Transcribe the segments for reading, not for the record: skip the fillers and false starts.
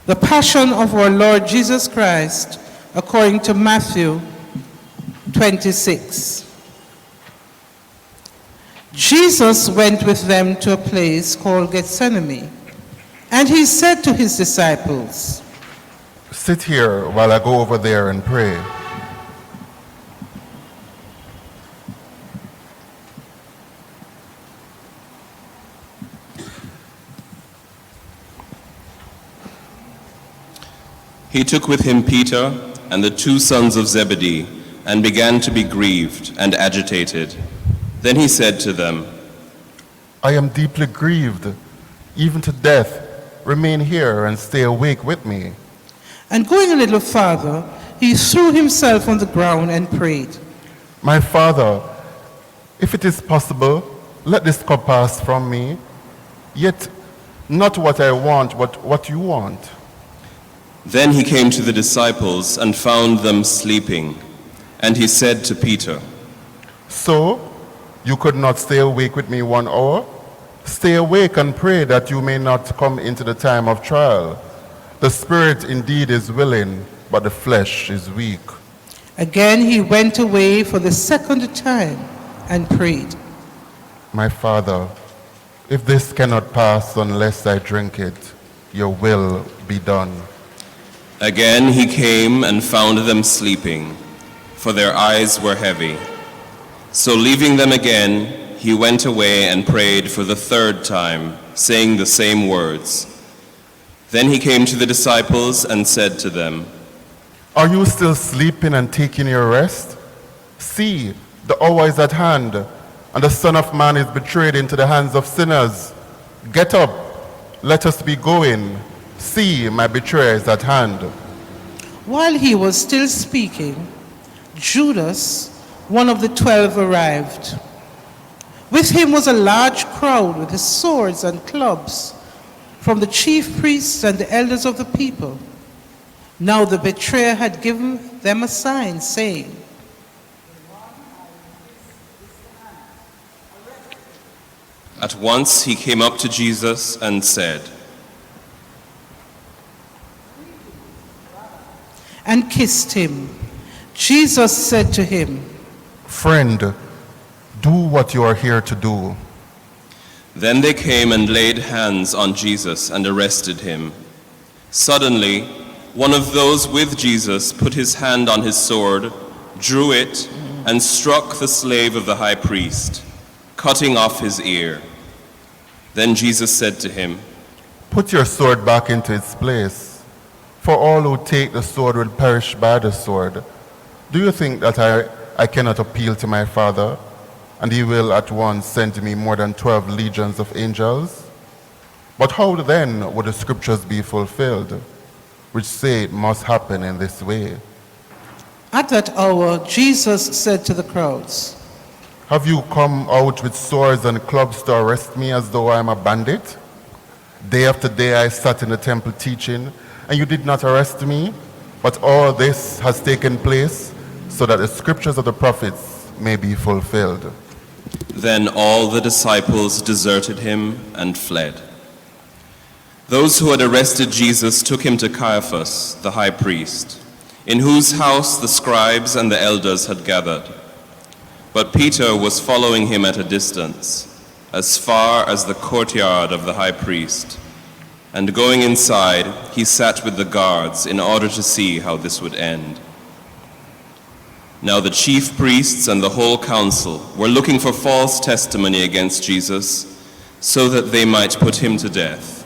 The Passion of our Lord Jesus Christ, according to Matthew 26. Jesus went with them to a place called Gethsemane, and he said to his disciples, "Sit here while I go over there and pray." He took with him Peter and the 2 sons of Zebedee and began to be grieved and agitated. Then he said to them, "I am deeply grieved, even to death. Remain here and stay awake with me." And going a little farther, he threw himself on the ground and prayed, "My Father, if it is possible, let this cup pass from me. Yet not what I want, but what you want." Then he came to the disciples and found them sleeping. And he said to Peter, "So, you could not stay awake with me 1 hour? Stay awake and pray that you may not come into the time of trial. The spirit indeed is willing, but the flesh is weak." Again he went away for the second time and prayed, "My Father, if this cannot pass unless I drink it, your will be done." Again he came and found them sleeping, for their eyes were heavy. So leaving them again, he went away and prayed for the 3rd time, saying the same words. Then he came to the disciples and said to them, "Are you still sleeping and taking your rest? See, the hour is at hand, and the Son of Man is betrayed into the hands of sinners. Get up, let us be going. See, my betrayer is at hand." While he was still speaking, Judas, one of the 12, arrived. With him was a large crowd with his swords and clubs from the chief priests and the elders of the people. Now the betrayer had given them a sign, saying, At once he came up to Jesus and said, and kissed him. Jesus said to him, "Friend, do what you are here to do." Then they came and laid hands on Jesus and arrested him. Suddenly, one of those with Jesus put his hand on his sword, drew it, and struck the slave of the high priest, cutting off his ear. Then Jesus said to him, "Put your sword back into its place, for all who take the sword will perish by the sword. Do you think that I cannot appeal to my Father, and he will at once send me more than 12 legions of angels? But how then would the scriptures be fulfilled, which say it must happen in this way?" At that hour, Jesus said to the crowds, "Have you come out with swords and clubs to arrest me as though I am a bandit? Day after day I sat in the temple teaching, and you did not arrest me, but all this has taken place so that the scriptures of the prophets may be fulfilled." Then all the disciples deserted him and fled. Those who had arrested Jesus took him to Caiaphas, the high priest, in whose house the scribes and the elders had gathered. But Peter was following him at a distance, as far as the courtyard of the high priest. And going inside, he sat with the guards in order to see how this would end. Now the chief priests and the whole council were looking for false testimony against Jesus, so that they might put him to death.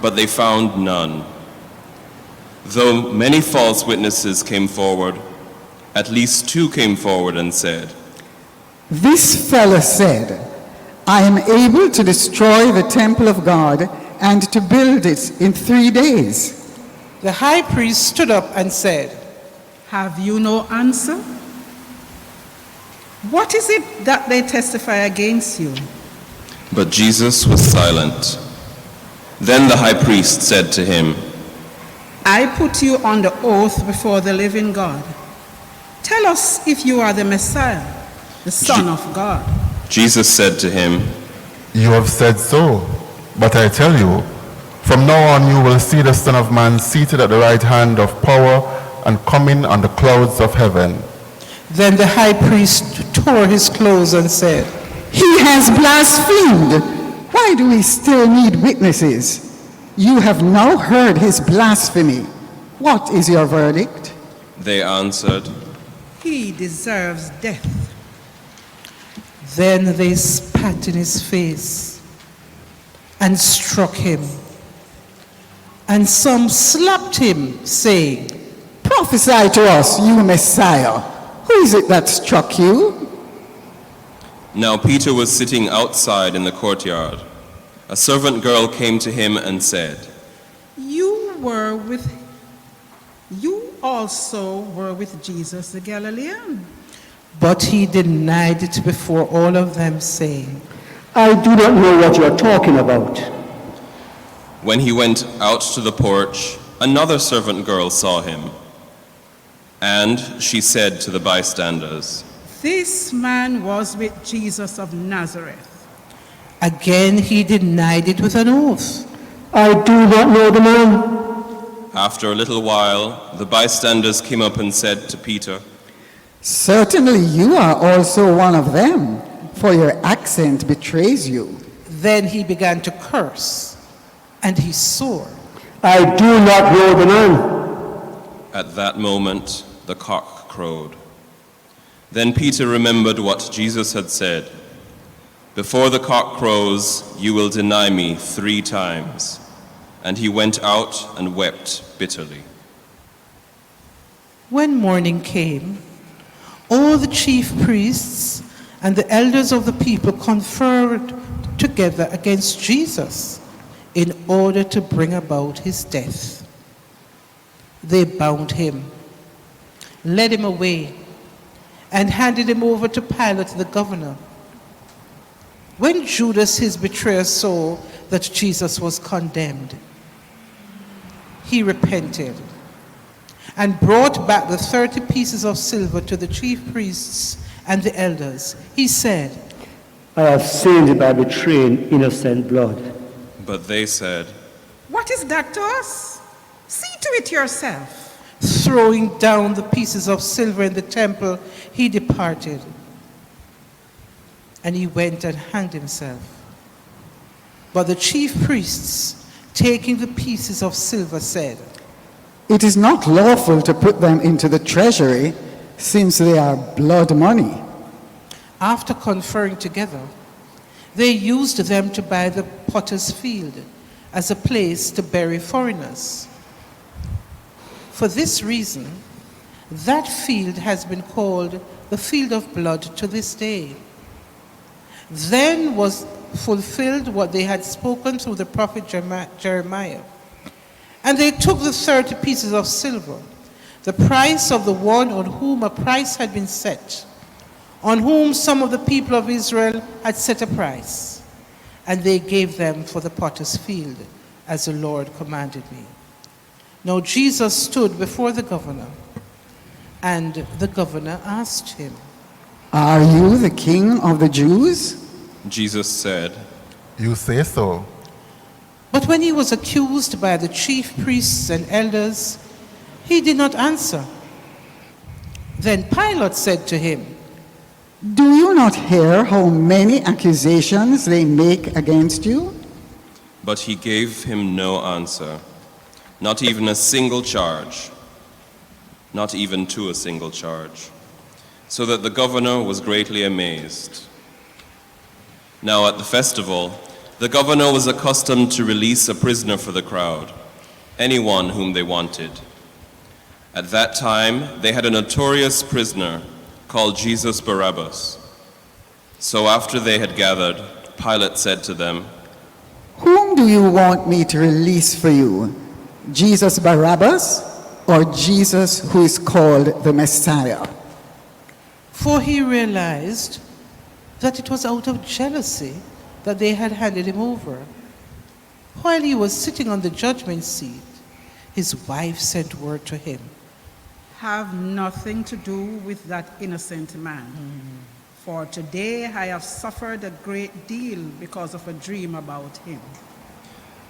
But they found none. Though many false witnesses came forward, at least 2 came forward and said, "This fellow said, I am able to destroy the temple of God and to build it in 3 days." The high priest stood up and said, Have you no answer? What is it that they testify against you? But Jesus was silent. Then the high priest said to him, I put you under oath before the living God. Tell us if you are the Messiah, the Son of God. Jesus said to him, "You have said so, but I tell you, From now on you will see the Son of Man seated at the right hand of power and coming on the clouds of heaven." Then the high priest tore his clothes and said, He has blasphemed. Why do we still need witnesses? You have now heard his blasphemy. What is your verdict? They answered, He deserves death. Then they spat in his face and struck him. And some slapped him, saying, Prophesy to us, you Messiah. Who is it that struck you? Now Peter was sitting outside in the courtyard. A servant girl came to him and said, You also were with Jesus the Galilean. but he denied it before all of them, saying, I do not know what you are talking about. When he went out to the porch, another servant girl saw him. And she said to the bystanders, This man was with Jesus of Nazareth. Again he denied it with an oath. I do not know the man. After a little while, the bystanders came up and said to Peter, Certainly you are also one of them, for your accent betrays you. Then he began to curse, and he swore. I do not know the man. At that moment, the cock crowed. Then Peter remembered what Jesus had said, Before the cock crows, you will deny me 3 times. And he went out and wept bitterly. When morning came, all the chief priests and the elders of the people conferred together against Jesus in order to bring about his death. They bound him, led him away, and handed him over to Pilate the governor. When Judas, his betrayer, saw that Jesus was condemned, he repented and brought back the 30 pieces of silver to the chief priests and the elders. He said, I have sinned by betraying innocent blood. But they said, What is that to us? See to it yourself. Throwing down the pieces of silver in the temple, he departed. And he went and hanged himself. But the chief priests, taking the pieces of silver, said, It is not lawful to put them into the treasury, since they are blood money. After conferring together, they used them to buy the potter's field as a place to bury foreigners. For this reason, that field has been called the field of blood to this day. Then was fulfilled what they had spoken through the prophet Jeremiah. And they took the 30 pieces of silver, the price of the one on whom a price had been set, on whom some of the people of Israel had set a price, and they gave them for the potter's field, as the Lord commanded me. Now Jesus stood before the governor, and the governor asked him, Are you the king of the Jews? Jesus said, You say so. But when he was accused by the chief priests and elders, he did not answer. Then Pilate said to him, Do you not hear how many accusations they make against you? But he gave him no answer, not even a single charge, not even to a single charge, so that the governor was greatly amazed. Now at the festival, the governor was accustomed to release a prisoner for the crowd, anyone whom they wanted. At that time, they had a notorious prisoner called Jesus Barabbas. So after they had gathered, Pilate said to them, Whom do you want me to release for you? Jesus Barabbas or Jesus who is called the Messiah? for he realized that it was out of jealousy that they had handed him over. While he was sitting on the judgment seat, his wife sent word to him, Have nothing to do with that innocent man. For today I have suffered a great deal because of a dream about him.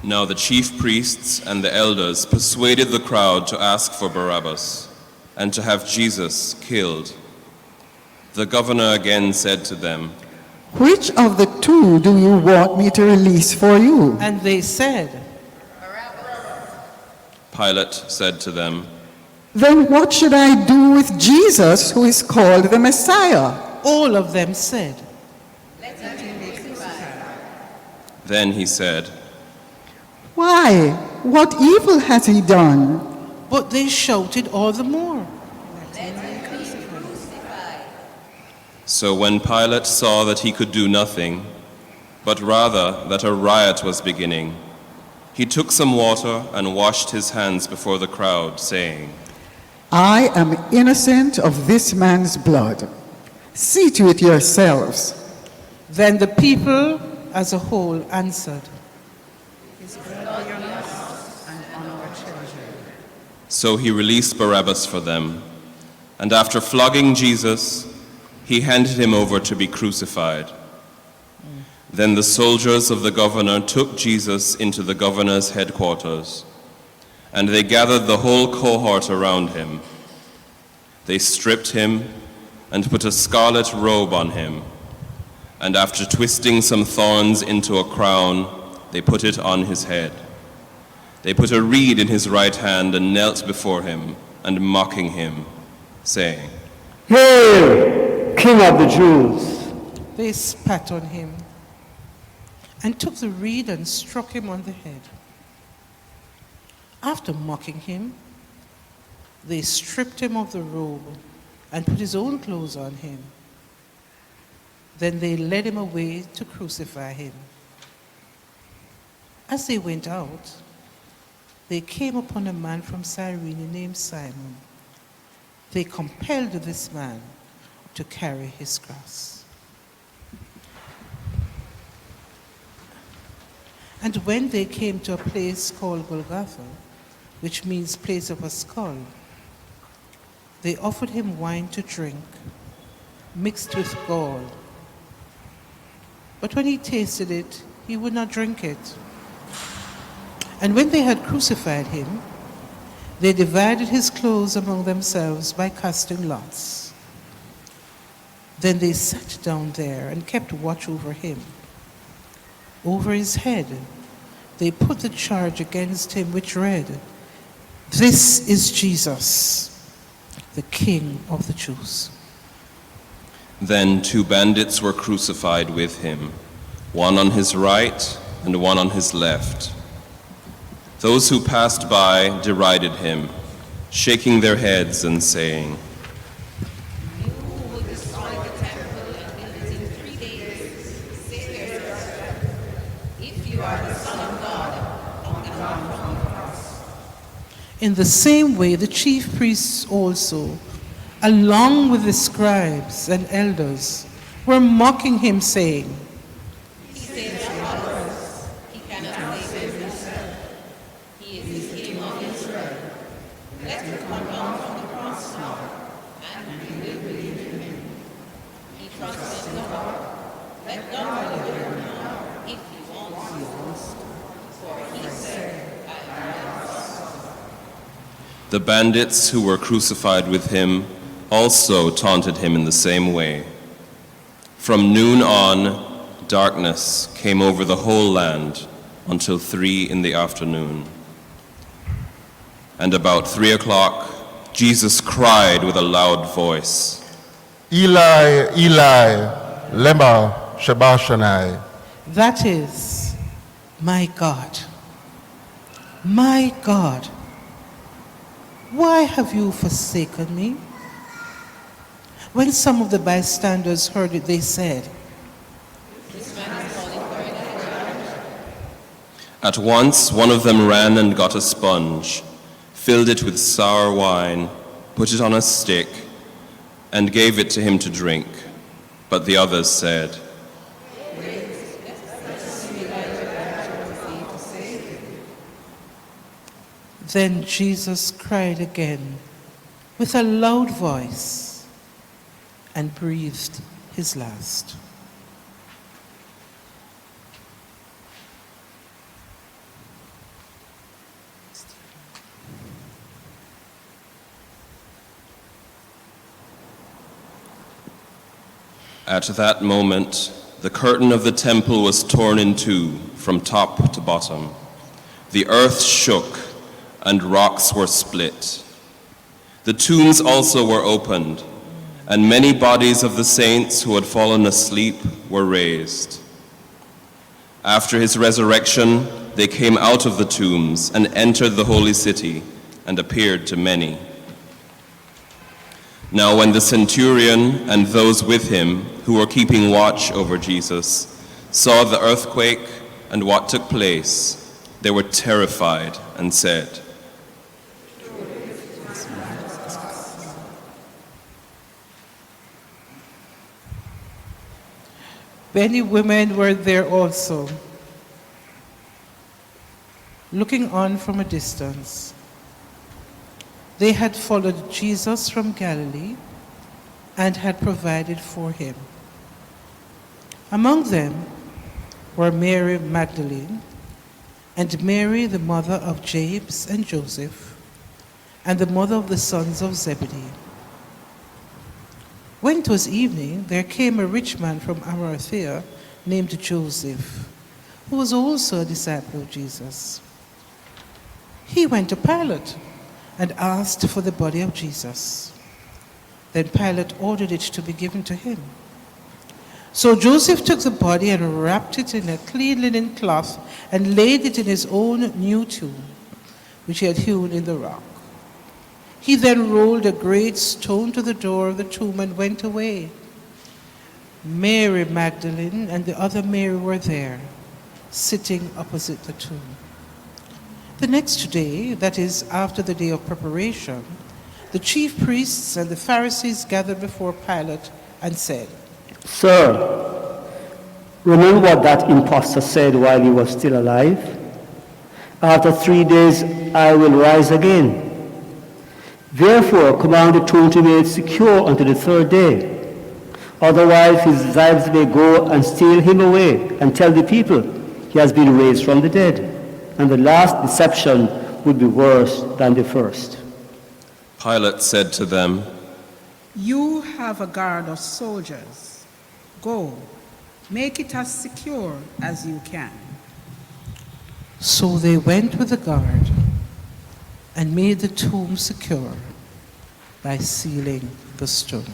Now the chief priests and the elders persuaded the crowd to ask for Barabbas and to have Jesus killed. The governor again said to them, Which of the two do you want me to release for you? And they said, Pilate said to them, Then what should I do with Jesus, who is called the Messiah? all of them said. Then he said, Why? What evil has he done? But they shouted all the more. So when Pilate saw that he could do nothing, but rather that a riot was beginning, he took some water and washed his hands before the crowd, saying, I am innocent of this man's blood. See to it yourselves. Then the people as a whole answered, So he released Barabbas for them, and after flogging Jesus, he handed him over to be crucified. Then the soldiers of the governor took Jesus into the governor's headquarters, and they gathered the whole cohort around him. They stripped him and put a scarlet robe on him, and after twisting some thorns into a crown, they put it on his head. They put a reed in his right hand and knelt before him, and mocking him, saying, Hail, King of the Jews! they spat on him and took the reed and struck him on the head. After mocking him, they stripped him of the robe and put his own clothes on him. Then they led him away to crucify him. As they went out, they came upon a man from Cyrene named Simon. They compelled this man to carry his cross. And when they came to a place called Golgotha, which means place of a skull, they offered him wine to drink, mixed with gall. But when he tasted it, he would not drink it. And when they had crucified him, they divided his clothes among themselves by casting lots. Then they sat down there and kept watch over him. Over his head, they put the charge against him, which read, This is Jesus, the King of the Jews. Then 2 bandits were crucified with him, one on his right and one on his left. Those who passed by derided him, shaking their heads and saying, You who will destroy the temple and build it in 3 days, save yourself. If you are the Son of God, come down from the cross. In the same way, the chief priests also, along with the scribes and elders, were mocking him, saying, He saves others. He cannot save himself. He is the King of Israel. Let him come down from the cross now, and we will believe in him. He trusts in the Lord. Let God deliver him now, if he wants to. For he said, I am lost. The bandits who were crucified with him also taunted him in the same way. From noon on, darkness came over the whole land until 3 in the afternoon. And about 3 o'clock, Jesus cried with a loud voice, Eli, Eli, lema sabachthani. That is, my God, why have you forsaken me? When some of the bystanders heard it, they said, At once one of them ran and got a sponge, filled it with sour wine, put it on a stick, and gave it to him to drink. But the others said, Then Jesus cried again with a loud voice and breathed his last. At that moment, the curtain of the temple was torn in two from top to bottom. The earth shook and rocks were split. The tombs also were opened, and many bodies of the saints who had fallen asleep were raised. After his resurrection, they came out of the tombs and entered the holy city and appeared to many. Now when the centurion and those with him who were keeping watch over Jesus saw the earthquake and what took place, they were terrified and said, Many women were there also, looking on from a distance. They had followed Jesus from Galilee and had provided for him. Among them were Mary Magdalene, and Mary, the mother of James and Joseph, and the mother of the sons of Zebedee. When it was evening, there came a rich man from Arimathea named Joseph, who was also a disciple of Jesus. He went to Pilate and asked for the body of Jesus. Then Pilate ordered it to be given to him. So Joseph took the body and wrapped it in a clean linen cloth and laid it in his own new tomb, which he had hewn in the rock. He then rolled a great stone to the door of the tomb and went away. Mary Magdalene and the other Mary were there, sitting opposite the tomb. The next day, that is, after the day of preparation, the chief priests and the Pharisees gathered before Pilate and said, Sir, remember what that impostor said while he was still alive? After 3 days I will rise again. Therefore, command the tomb to be made secure until the third day. Otherwise, his disciples may go and steal him away and tell the people he has been raised from the dead. And the last deception would be worse than the first. Pilate said to them, You have a guard of soldiers. Go, make it as secure as you can. So they went with the guard and made the tomb secure by sealing the stone.